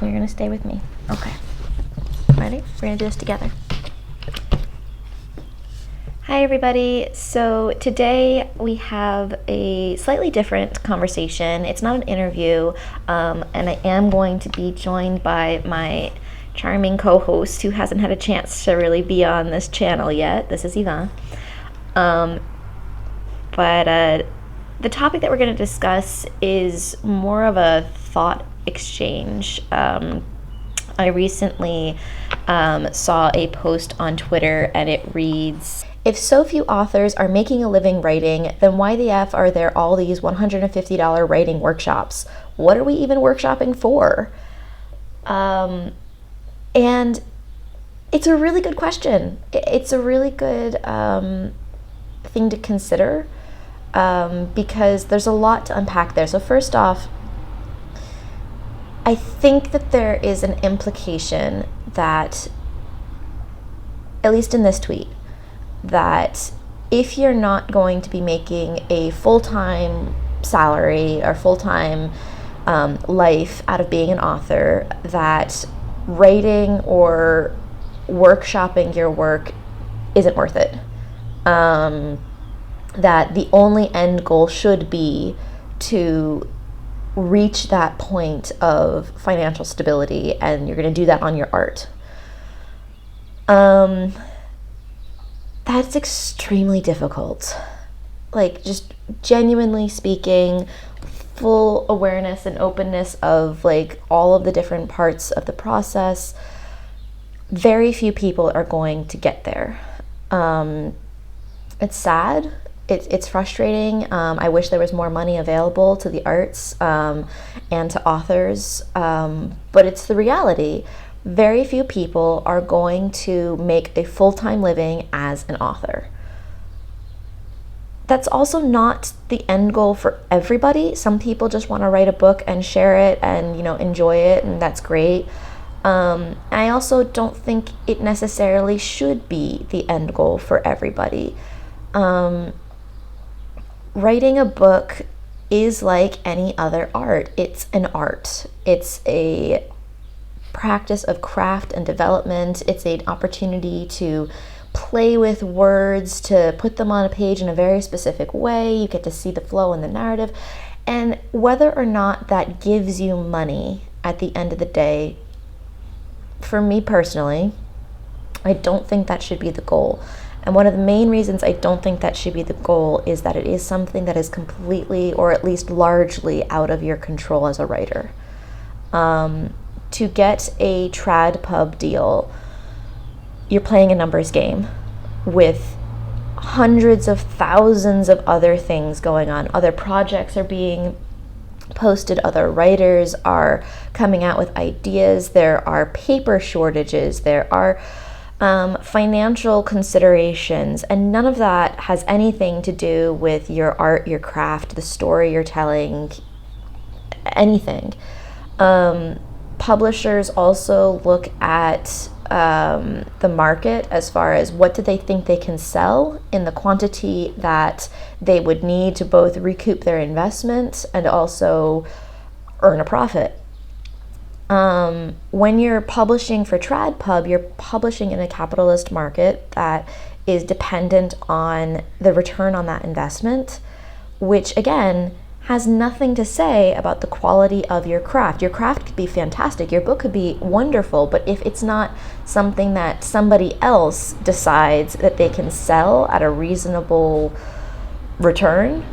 You're gonna stay with me. Okay. Ready? We're gonna do this together. Hi everybody. So today we have a slightly different conversation. It's not an interview, and I am going to be joined by my charming co-host who hasn't had a chance to really be on this channel yet. This is Yvonne. But the topic that we're going to discuss is more of a thought exchange. I recently saw a post on Twitter and it reads, "If so few authors are making a living writing, then why the F are there all these $150 writing workshops? What are we even workshopping for?" And it's a really good question. It's a really good thing to consider because there's a lot to unpack there. So first off, I think that there is an implication that, at least in this tweet, that if you're not going to be making a full-time salary or full-time life out of being an author, that writing or workshopping your work isn't worth it. That the only end goal should be to reach that point of financial stability, and you're going to do that on your art. That's extremely difficult. Like, just genuinely speaking, full awareness and openness of like all of the different parts of the process. Very few people are going to get there. It's sad. It's frustrating. I wish there was more money available to the arts and to authors, but it's the reality. Very few people are going to make a full-time living as an author. That's also not the end goal for everybody. Some people just want to write a book and share it and, you know, enjoy it, and that's great. I also don't think it necessarily should be the end goal for everybody. Writing a book is like any other art. It's an art. It's a practice of craft and development. It's an opportunity to play with words, to put them on a page in a very specific way. You get to see the flow in the narrative. And whether or not that gives you money at the end of the day, for me personally, I don't think that should be the goal. And one of the main reasons I don't think that should be the goal is that it is something that is completely, or at least largely, out of your control as a writer. To get a trad pub deal, you're playing a numbers game with hundreds of thousands of other things going on. Other projects are being posted, other writers are coming out with ideas, there are paper shortages, there are financial considerations, and none of that has anything to do with your art, your craft, the story you're telling, anything. Publishers also look at the market as far as what do they think they can sell in the quantity that they would need to both recoup their investment and also earn a profit. When you're publishing for TradPub, you're publishing in a capitalist market that is dependent on the return on that investment, which again has nothing to say about the quality of your craft. Your craft could be fantastic, your book could be wonderful, but if it's not something that somebody else decides that they can sell at a reasonable return,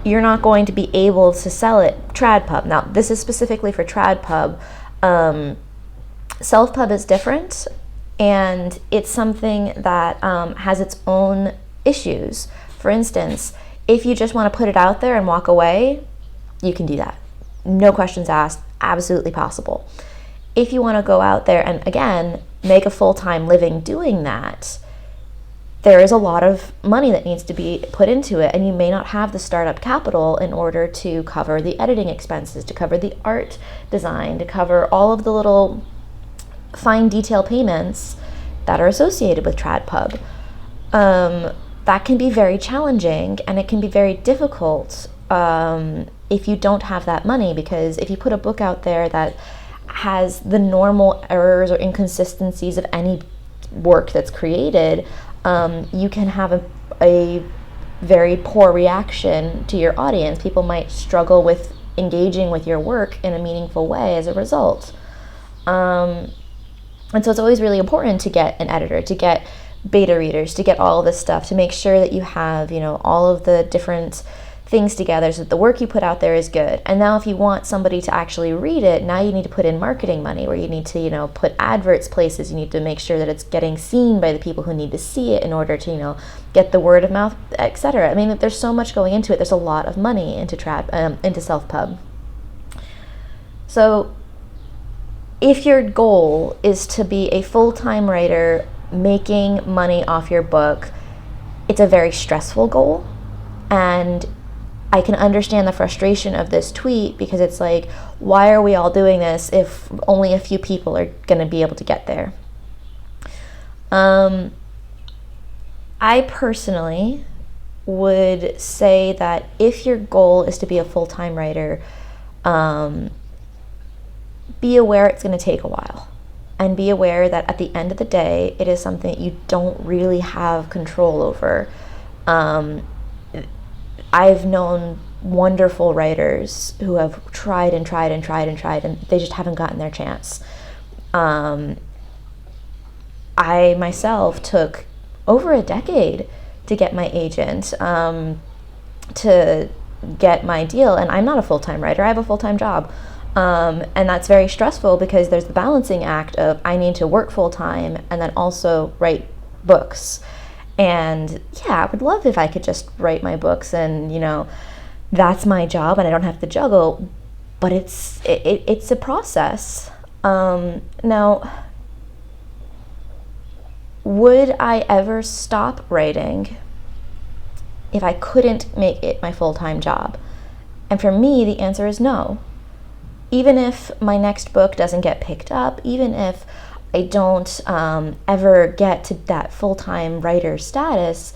you're not going to be able to sell it. TradPub. Now, this is specifically for TradPub. Self-pub is different, and it's something that has its own issues. For instance, if you just want to put it out there and walk away, you can do that. No questions asked, absolutely possible. If you want to go out there and, again, make a full-time living doing that, there is a lot of money that needs to be put into it, and you may not have the startup capital in order to cover the editing expenses, to cover the art design, to cover all of the little fine detail payments that are associated with TradPub. That can be very challenging, and it can be very difficult if you don't have that money, because if you put a book out there that has the normal errors or inconsistencies of any work that's created, you can have a very poor reaction to your audience. People might struggle with engaging with your work in a meaningful way as a result. And so it's always really important to get an editor, to get beta readers, to get all of this stuff, to make sure that you have, all of the different things together so that the work you put out there is good. And now if you want somebody to actually read it, now you need to put in marketing money, where you need to, put adverts places. You need to make sure that it's getting seen by the people who need to see it in order to, get the word of mouth, etc. I mean, there's so much going into it. There's a lot of money into self-pub. So if your goal is to be a full-time writer making money off your book, it's a very stressful goal. And I can understand the frustration of this tweet, because it's like, why are we all doing this if only a few people are going to be able to get there? I personally would say that if your goal is to be a full-time writer, be aware it's going to take a while. And be aware that at the end of the day, it is something that you don't really have control over. I've known wonderful writers who have tried and tried and tried and tried, and they just haven't gotten their chance. I myself took over a decade to get my agent, to get my deal, and I'm not a full-time writer. I have a full-time job. And that's very stressful, because there's the balancing act of I need to work full-time and then also write books. And yeah, I would love if I could just write my books and, that's my job and I don't have to juggle, but it's a process. Now, would I ever stop writing if I couldn't make it my full-time job? And for me, the answer is no. Even if my next book doesn't get picked up, even if I don't ever get to that full-time writer status,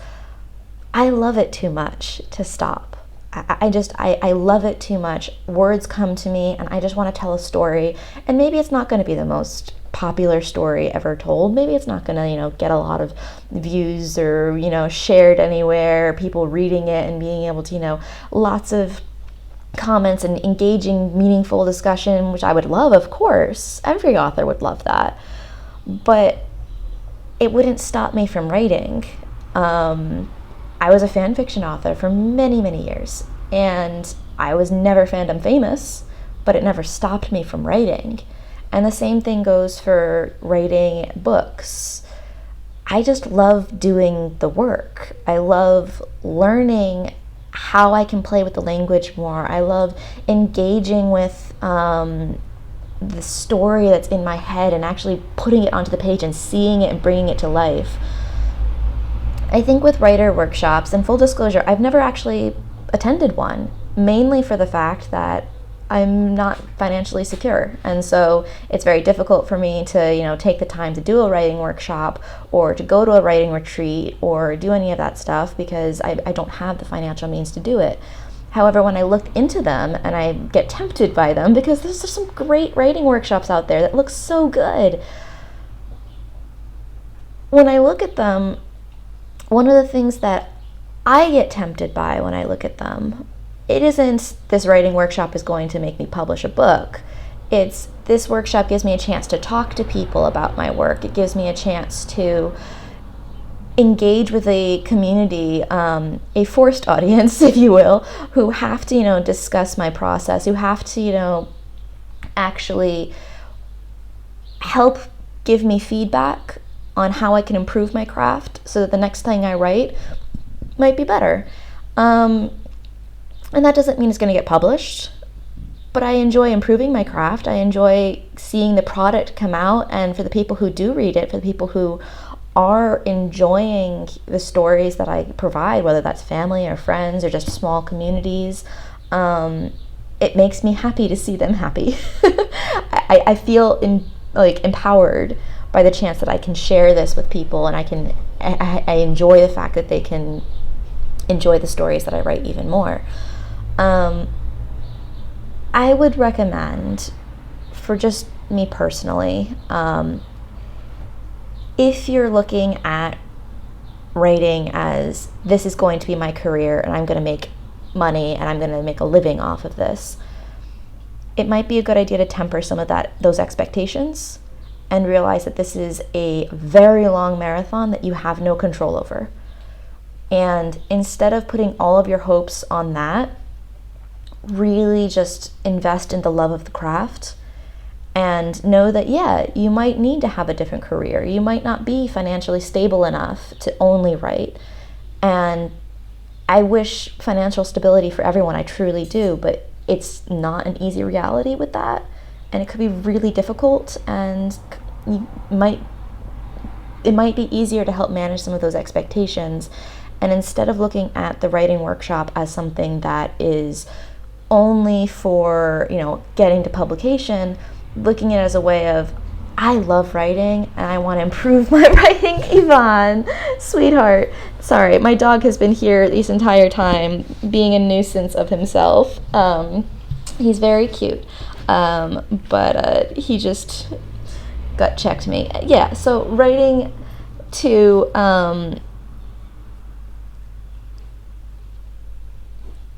I love it too much to stop. I love it too much. Words come to me and I just want to tell a story. And maybe it's not going to be the most popular story ever told. Maybe it's not going to, get a lot of views or, shared anywhere, people reading it and being able to, lots of comments and engaging, meaningful discussion, which I would love, of course. Every author would love that. But it wouldn't stop me from writing. I was a fan fiction author for many, many years, and I was never fandom famous, but it never stopped me from writing. And the same thing goes for writing books. I just love doing the work. I love learning how I can play with the language more. I love engaging with the story that's in my head and actually putting it onto the page and seeing it and bringing it to life. I think with writer workshops, and full disclosure, I've never actually attended one, mainly for the fact that I'm not financially secure. And so it's very difficult for me to, take the time to do a writing workshop or to go to a writing retreat or do any of that stuff, because I don't have the financial means to do it. However, when I look into them and I get tempted by them, because there's some great writing workshops out there that look so good, when I look at them, one of the things that I get tempted by when I look at them, it isn't this writing workshop is going to make me publish a book. It's this workshop gives me a chance to talk to people about my work. It gives me a chance to engage with a community, a forced audience, if you will, who have to, discuss my process, who have to, actually help give me feedback on how I can improve my craft so that the next thing I write might be better. And that doesn't mean it's going to get published, but I enjoy improving my craft. I enjoy seeing the product come out, and for the people who do read it, for the people who are enjoying the stories that I provide, whether that's family or friends or just small communities, it makes me happy to see them happy. I feel empowered by the chance that I can share this with people, and I enjoy the fact that they can enjoy the stories that I write even more. I would recommend, for just me personally, if you're looking at writing as this is going to be my career and I'm going to make money and I'm going to make a living off of this, it might be a good idea to temper some of those expectations and realize that this is a very long marathon that you have no control over. And instead of putting all of your hopes on that, really just invest in the love of the craft and know that, yeah, you might need to have a different career. You might not be financially stable enough to only write. And I wish financial stability for everyone, I truly do, but it's not an easy reality with that. And it could be really difficult, and it might be easier to help manage some of those expectations. And instead of looking at the writing workshop as something that is only for, getting to publication, looking at it as a way of, I love writing and I want to improve my writing. Yvonne, sweetheart. Sorry, my dog has been here this entire time being a nuisance of himself. He's very cute, but he just gut checked me. Yeah, so writing to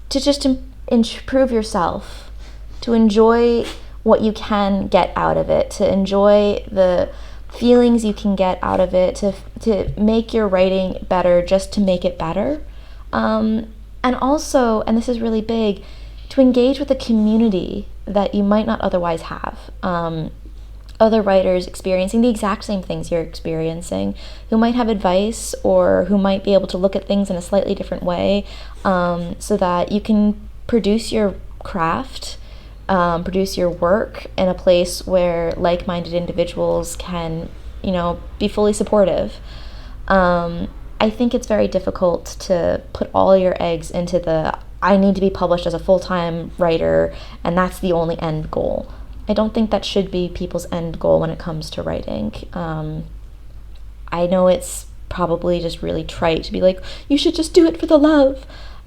just improve yourself, to enjoy what you can get out of it, to enjoy the feelings you can get out of it, to make your writing better just to make it better. And also, and this is really big, to engage with a community that you might not otherwise have. Other writers experiencing the exact same things you're experiencing, who might have advice or who might be able to look at things in a slightly different way, so that you can produce your craft, produce your work in a place where like-minded individuals can, be fully supportive. I think it's very difficult to put all your eggs into I need to be published as a full-time writer, and that's the only end goal. I don't think that should be people's end goal when it comes to writing. I know it's probably just really trite to be like, you should just do it for the love.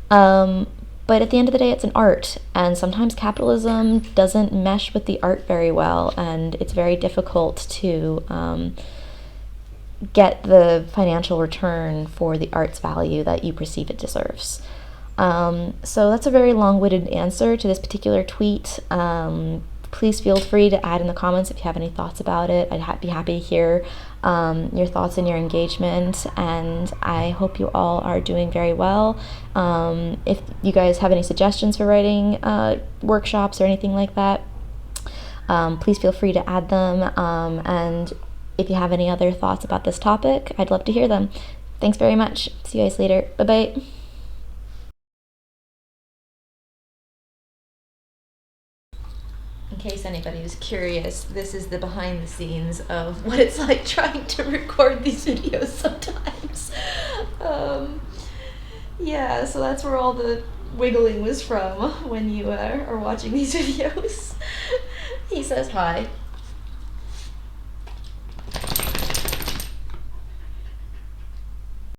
But at the end of the day, it's an art, and sometimes capitalism doesn't mesh with the art very well, and it's very difficult to get the financial return for the art's value that you perceive it deserves. So that's a very long-winded answer to this particular tweet. Please feel free to add in the comments if you have any thoughts about it. I'd be happy to hear your thoughts and your engagement, and I hope you all are doing very well. If you guys have any suggestions for writing workshops or anything like that, please feel free to add them, and if you have any other thoughts about this topic, I'd love to hear them. Thanks very much. See you guys later. Bye-bye. In case anybody was curious, this is the behind the scenes of what it's like trying to record these videos sometimes. Yeah, so that's where all the wiggling was from when you are watching these videos. He says hi.